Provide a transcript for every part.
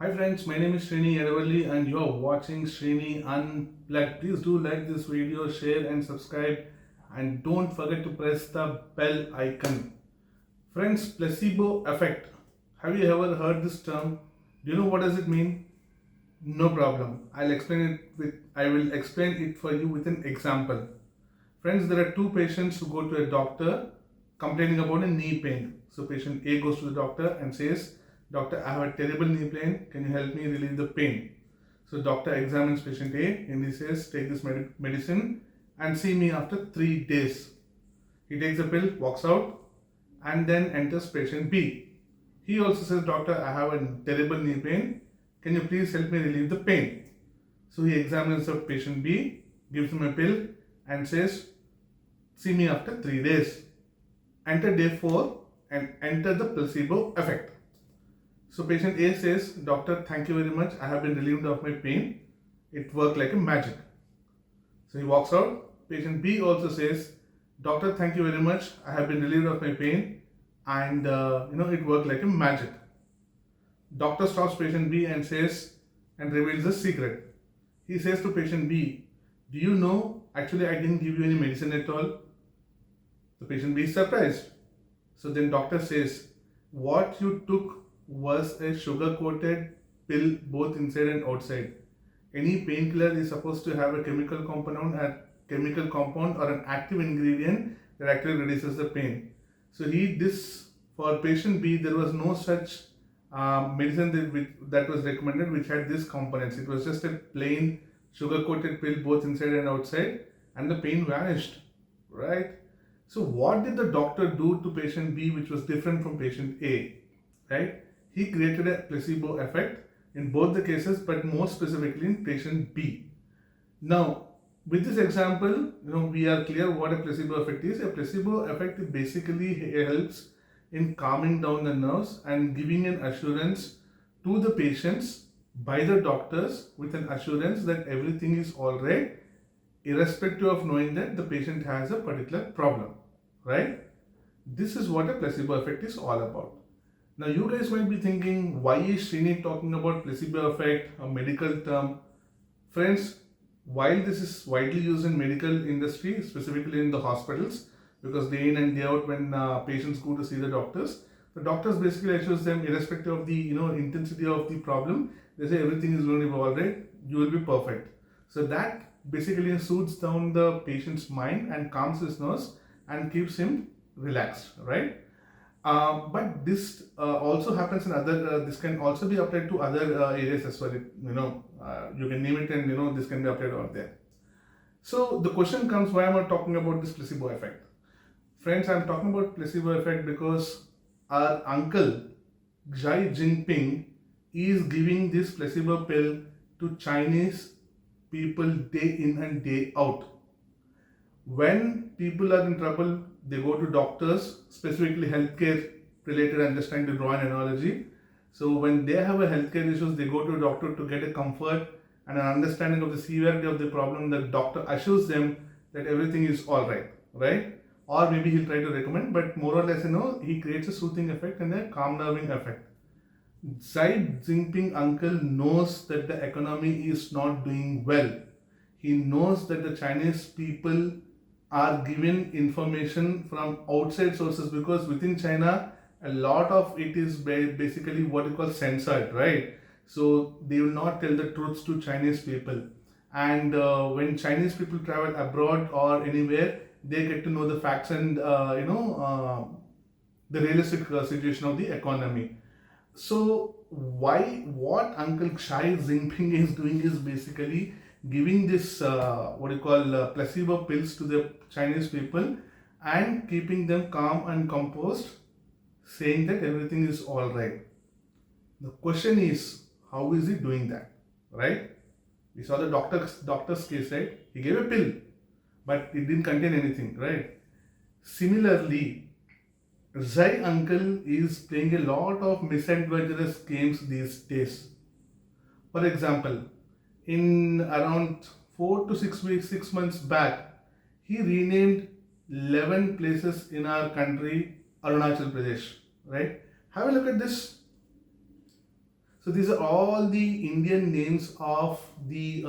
Hi friends, my name is Srini Edavalli and you are watching Srini Unplugged. Please do like this video, share and subscribe, and don't forget to press the bell icon. Friends, placebo effect. Have you ever heard this term? Do you know what does it mean? No problem. I will explain it for you with an example. Friends, there are two patients who go to a doctor complaining about a knee pain. So patient A goes to the doctor and says, "Doctor, I have a terrible knee pain. Can you help me relieve the pain?" So doctor examines patient A and he says, "Take this medicine and see me after 3 days." He takes the pill, walks out, and then enters patient B. He also says, "Doctor, I have a terrible knee pain. Can you please help me relieve the pain?" So he examines the patient B, gives him a pill, and says, "See me after 3 days." Enter day 4 and enter the placebo effect. So patient A says, "Doctor, thank you very much. I have been relieved of my pain. It worked like a magic." So he walks out. Patient B also says, "Doctor, thank you very much. I have been relieved of my pain and it worked like a magic." Doctor stops patient B and says and reveals the secret. He says to patient B, "Do you know, actually I didn't give you any medicine at all." The patient B is surprised. So then doctor says, "What you took was a sugar coated pill both inside and outside. Any painkiller is supposed to have a chemical compound or an active ingredient that actually reduces the pain." So this for patient B there was no such medicine that was recommended which had these components. It was just a plain sugar coated pill both inside and outside, and the pain vanished, right? So what did the doctor do to patient B which was different from patient A, right? He created a placebo effect in both the cases, but more specifically in patient B. Now, with this example, we are clear what a placebo effect is. A placebo effect basically helps in calming down the nerves and giving an assurance to the patients by the doctors with an assurance that everything is all right, irrespective of knowing that the patient has a particular problem, right? This is what a placebo effect is all about. Now, you guys might be thinking, why is Srini talking about placebo effect, a medical term? Friends, while this is widely used in medical industry, specifically in the hospitals, because day in and day out when patients go to see the doctors basically assures them, irrespective of the intensity of the problem, they say everything is going to be all right, you will be perfect. So that basically soothes down the patient's mind and calms his nerves and keeps him relaxed, right? But this also happens in other. This can also be applied to other areas as well. You can name it, and this can be applied out there. So the question comes: why am I talking about this placebo effect? Friends, I'm talking about placebo effect because our uncle Xi Jinping is giving this placebo pill to Chinese people day in and day out. When people are in trouble, they go to doctors, specifically healthcare related. I'm just trying to draw an analogy. So when they have a healthcare issues, they go to a doctor to get a comfort and an understanding of the severity of the problem. The doctor assures them that everything is all right, right? Or maybe he'll try to recommend, but more or less, he creates a soothing effect and a calm nerving effect. Xi Jinping uncle knows that the economy is not doing well. He knows that the Chinese people are given information from outside sources, because within China, a lot of it is basically what you call censored, right? So they will not tell the truths to Chinese people. And when Chinese people travel abroad or anywhere, they get to know the facts and the realistic situation of the economy. So what Uncle Xi Jinping is doing is basically giving this placebo pills to the Chinese people and keeping them calm and composed, saying that everything is all right. The question is, how is he doing that, right? We saw the doctor's case, right? He gave a pill, but it didn't contain anything, right? Similarly, Zai uncle is playing a lot of misadventurous games these days. For example, in around 4 to 6 weeks, 6 months back, he renamed 11 places in our country Arunachal Pradesh. Right? Have a look at this. So these are all the Indian names of the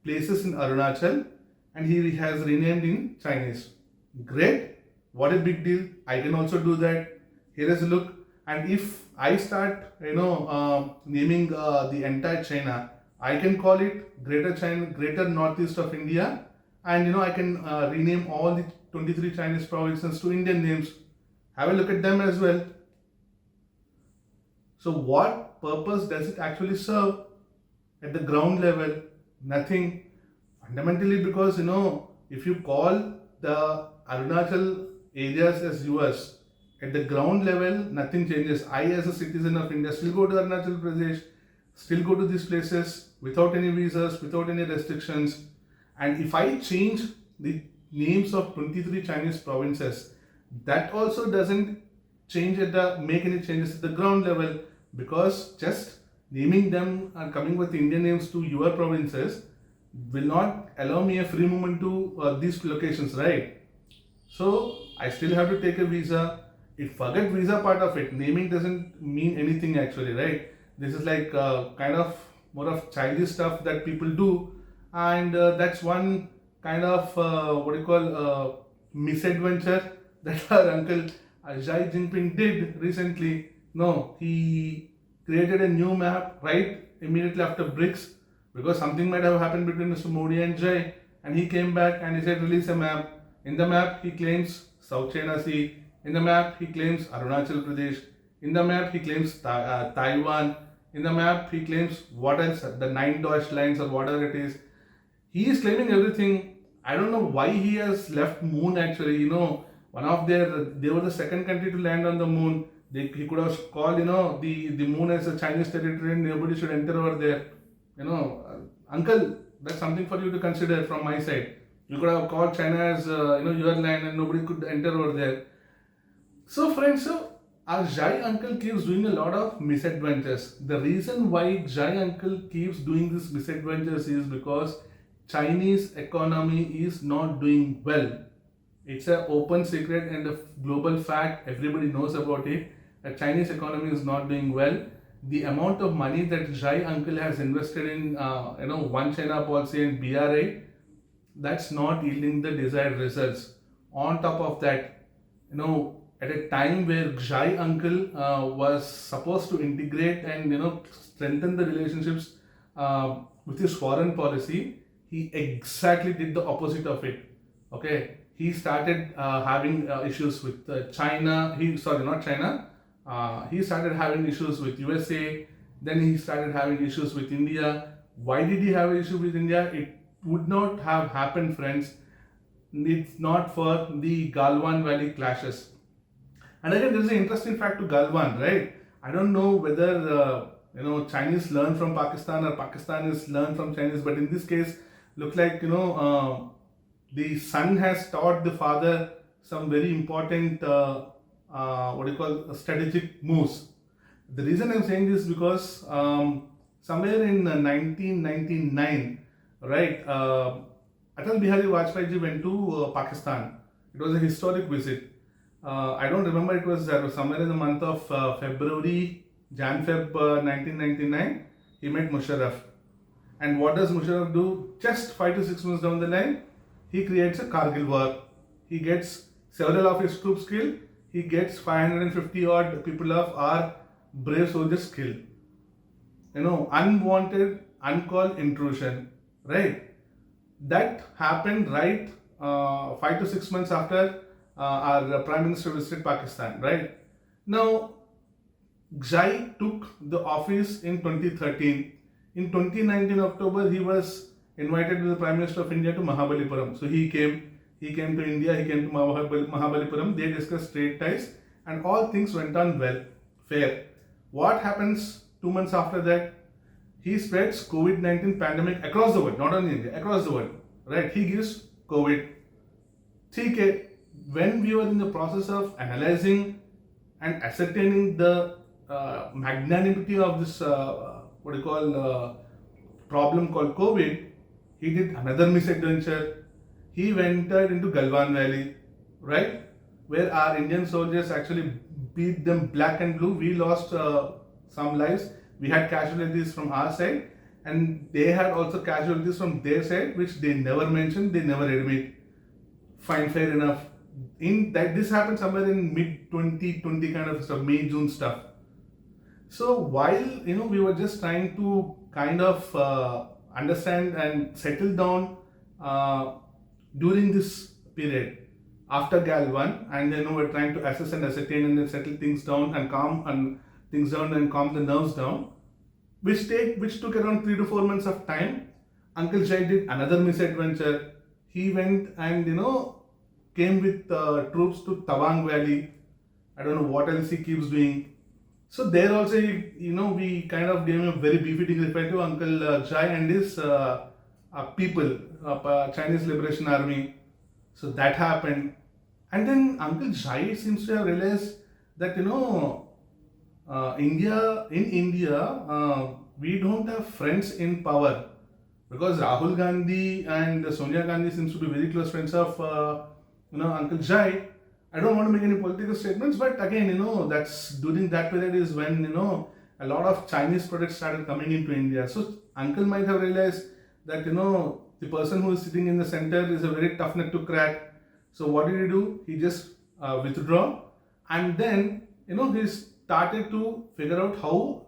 places in Arunachal, and he has renamed in Chinese. Great, what a big deal. I can also do that. Here is a look. And if I start, naming the entire China, I can call it Greater China, Greater Northeast of India, and I can rename all the 23 Chinese provinces to Indian names. Have a look at them as well. So, what purpose does it actually serve at the ground level? Nothing. Fundamentally, because if you call the Arunachal areas as yours, at the ground level, nothing changes. I, as a citizen of India, still go to Arunachal Pradesh, still go to these places without any visas, without any restrictions. And if I change the names of 23 Chinese provinces, that also doesn't make any changes at the ground level, because just naming them and coming with Indian names to your provinces will not allow me a free movement to these locations, right? So I still have to take a visa. It forget visa part of it. Naming doesn't mean anything actually, right? This is like kind of more of childish stuff that people do, and that's one kind of misadventure that our uncle Xi Jinping did recently. No, he created a new map right immediately after BRICS, because something might have happened between Mr. Modi and Jai, and he came back and he said release a map. In the map he claims South China Sea. In the map he claims Arunachal Pradesh. In the map he claims Taiwan. In the map he claims what else? The nine dashed lines or whatever it is. He is claiming everything. I don't know why he has left moon actually. They were the second country to land on the moon. He could have called, the moon as a Chinese territory and nobody should enter over there. Uncle, that's something for you to consider from my side. You could have called China as, your land and nobody could enter over there. So friends, our Xi uncle keeps doing a lot of misadventures. The reason why Xi uncle keeps doing these misadventures is because Chinese economy is not doing well. It's an open secret and a global fact. Everybody knows about it. The Chinese economy is not doing well. The amount of money that Xi uncle has invested in, One China policy and BRI, that's not yielding the desired results. On top of that, at a time where Xi uncle was supposed to integrate and strengthen the relationships with his foreign policy, he exactly did the opposite of it. Okay, he started having issues with China. He started having issues with USA. Then he started having issues with India. Why did he have an issue with India? It would not have happened, friends. It's not for the Galwan Valley clashes. And again, there's an interesting fact to Galwan, right? I don't know whether Chinese learn from Pakistan or Pakistan is learned from Chinese, but in this case, looks like the son has taught the father some very important strategic moves. The reason I'm saying this is because somewhere in 1999, right, Atal Bihari Vajpayee ji went to Pakistan. It was a historic visit. I don't remember, it was somewhere in the month of February, Jan-Feb 1999, he met Musharraf. And what does Musharraf do? Just 5 to 6 months down the line, he creates a Kargil war. He gets several of his troops killed. He gets 550 odd people of our brave soldiers killed. Unwanted, uncalled intrusion, right? That happened right 5 to 6 months after our Prime Minister visited Pakistan, right? Now, Xi took the office in 2013. In 2019 October, he was invited with the Prime Minister of India to Mahabalipuram. So he came to India, he came to Mahabalipuram, they discussed trade ties and all things went on well, fair. What happens 2 months after that? He spreads COVID-19 pandemic across the world, not only India, across the world, right? He gives COVID. TK, when we were in the process of analyzing and ascertaining the magnanimity of this problem called COVID, he did another misadventure. He entered into Galwan Valley, right, where our Indian soldiers actually beat them black and blue. We lost some lives. We had casualties from our side, and they had also casualties from their side, which they never mentioned, they never admit. Fine, fair enough. In that, this happened somewhere in mid 2020 kind of stuff, May June stuff. So while we were just trying to kind of understand and settle down uh, during this period after Gal 1, and we're trying to assess and ascertain and then settle things down and calm the nerves down, which took around 3 to 4 months of time. Uncle Jai did another misadventure. He went and came with troops to Tawang Valley. I don't know what else he keeps doing. So there also, we kind of gave him a very befitting reply to Uncle Jai and his people, Chinese Liberation Army. So that happened. And then Uncle Jai seems to have realized that, in India, we don't have friends in power, because Rahul Gandhi and Sonia Gandhi seems to be very close friends of, Uncle Jai. I don't want to make any political statements, but again, that's during that period is when, a lot of Chinese products started coming into India. So Uncle might have realized that, the person who is sitting in the center is a very tough nut to crack. So what did he do? He just withdraw, and then, he started to figure out how,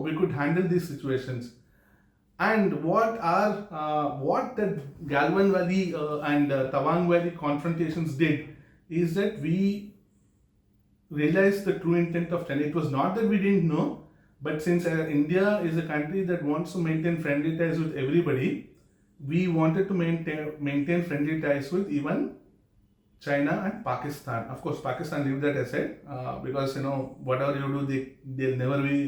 we could handle these situations. And what the Galwan Valley and Tawang Valley confrontations did is that we realized the true intent of China. It was not that we didn't know, but since India is a country that wants to maintain friendly ties with everybody, we wanted to maintain friendly ties with even China and Pakistan. Of course, Pakistan leave that aside because whatever you do, they'll never be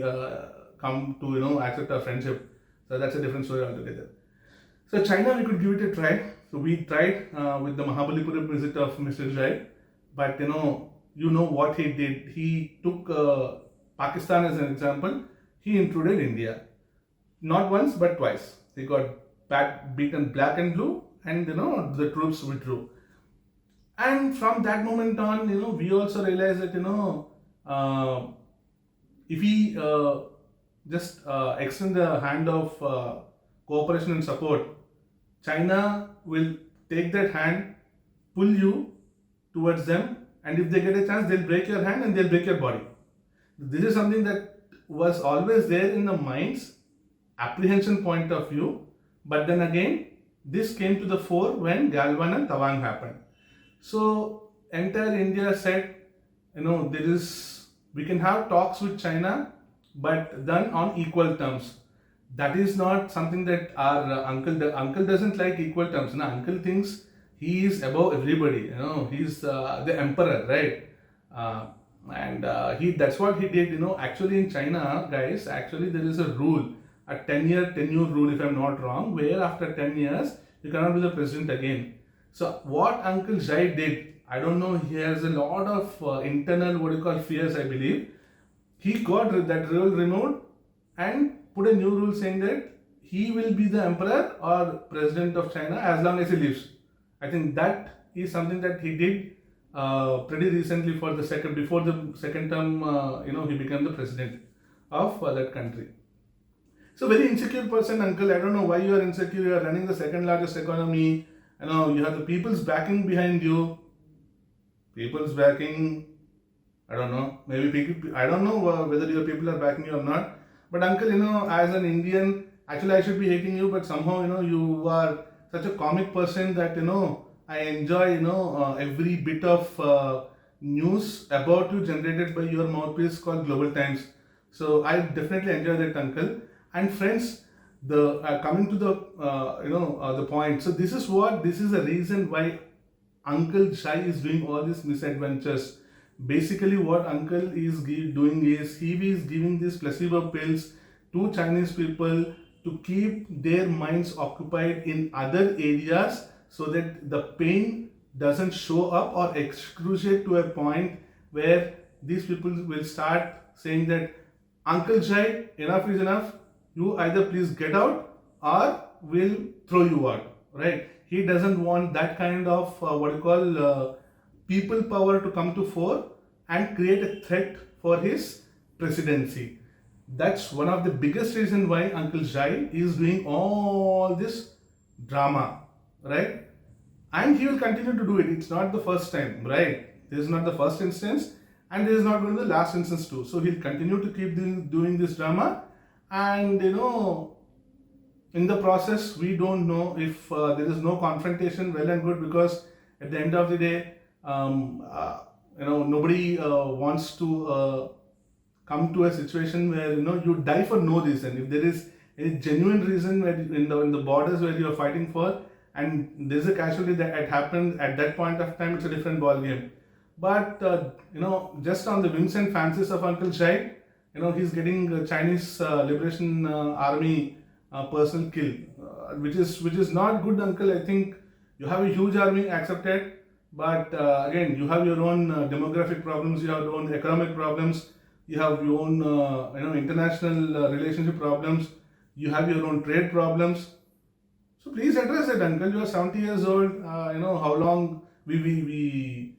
come to accept our friendship. So that's a different story altogether. So China, we could give it a try. So we tried with the Mahabalipuram visit of Mr. Jai, but what he did. He took Pakistan as an example. He intruded India, not once but twice. He got beaten black and blue, and the troops withdrew. And from that moment on, we also realized that if we just extend the hand of cooperation and support, China will take that hand, pull you towards them, and if they get a chance, they'll break your hand and they'll break your body. This is something that was always there in the mind's apprehension point of view, but then again, this came to the fore when Galwan and Tawang happened. So entire India said, we can have talks with China, but done on equal terms. That is not something that our uncle doesn't like equal terms. No, uncle thinks he is above everybody. He's the emperor, right? And that's what he did. Actually in China, guys, actually there is a rule, a 10-year tenure rule, if I'm not wrong, where after 10 years you cannot be the president again. So what Uncle Jai did, I don't know, he has a lot of internal fears, I believe. He got that rule removed and put a new rule saying that he will be the emperor or president of China as long as he lives. I think that is something that he did pretty recently before the second term. He became the president of that country. So very insecure person, uncle. I don't know why you are insecure. You are running the second largest economy. You have the people's backing behind you. People's backing, I don't know. Maybe people, I don't know whether your people are backing you or not. But uncle, as an Indian, actually I should be hating you, but somehow, you are such a comic person that, I enjoy, every bit of news about you generated by your mouthpiece called Global Times. So I definitely enjoy that, uncle. And friends, the coming to the point. So this is the reason why Uncle Jai is doing all these misadventures. Basically, what Uncle is doing is he is giving these placebo pills to Chinese people to keep their minds occupied in other areas so that the pain doesn't show up or excruciate to a point where these people will start saying that Uncle Jai, enough is enough. You either please get out or we'll throw you out, right? He doesn't want that kind of people power to come to fore and create a threat for his presidency. That's one of the biggest reason why Uncle Jai is doing all this drama, right? And he will continue to do it. It's not the first time, right? This is not the first instance, and this is not going to be the last instance too. So he'll continue to keep doing this drama, and in the process, we don't know if there is no confrontation. Well and good, because at the end of the day, nobody wants to come to a situation where you die for no reason. If there is a genuine reason where in the borders where you are fighting for, and there's a casualty that had happened at that point of time, it's a different ball game. But just on the whims and fancies of Uncle Jai, he's getting Chinese Liberation Army personal kill, which is not good, Uncle. I think you have a huge army, accepted, but again, you have your own demographic problems, you have your own economic problems, you have your own international relationship problems, you have your own trade problems. So please address it, Uncle. You are 70 years old. How long we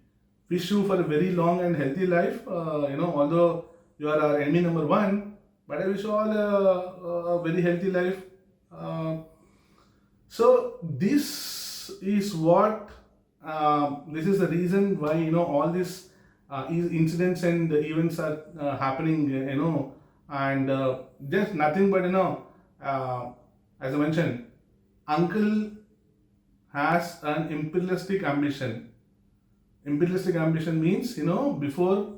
wish you for a very long and healthy life. Although you are our enemy number one, but I wish you all a very healthy life. So this is what this is the reason why all these incidents and events are happening. And just nothing but as I mentioned, Uncle has an imperialistic ambition. Imperialistic ambition means, before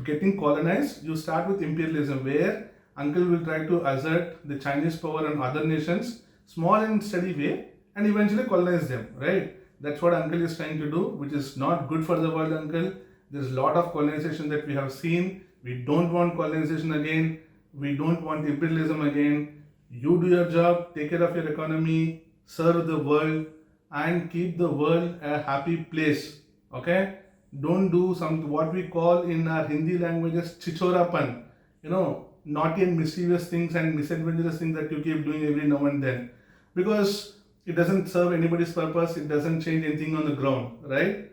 getting colonized, you start with imperialism, where Uncle will try to assert the Chinese power on other nations, small and steady way, and eventually colonize them, right? That's what Uncle is trying to do, which is not good for the world, Uncle. There's a lot of colonization that we have seen. We don't want colonization again. We don't want imperialism again. You do your job, take care of your economy, serve the world, and keep the world a happy place. Okay? Don't do what we call in our Hindi languages chichorapan. Naughty and mischievous things and misadventurous things that you keep doing every now and then. Because it doesn't serve anybody's purpose, it doesn't change anything on the ground, right?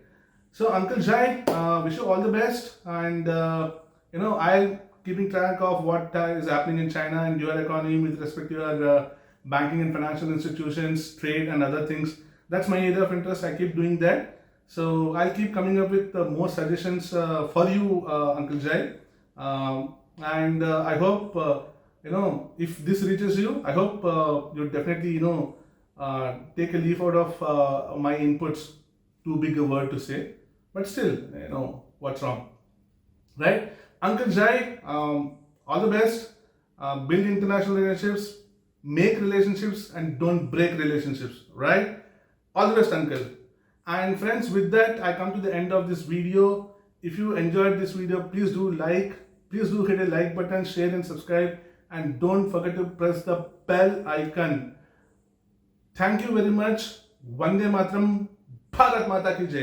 So Uncle Jai, wish you all the best, and I'll keeping track of what is happening in China and your economy with respect to your banking and financial institutions, trade and other things. That's my area of interest. I keep doing that. So I'll keep coming up with more suggestions for you, Uncle Jai. And I hope, if this reaches you, I hope you definitely, take a leaf out of my inputs. Too big a word to say, but still, what's wrong, right? Uncle Jai, all the best. Build international relationships, make relationships, and don't break relationships, right? All the best, Uncle. And friends, with that, I come to the end of this video. If you enjoyed this video, please do hit a like button, share and subscribe, and don't forget to press the bell icon. Thank you very much. Vande Matram. Bharat Mata ki Jai.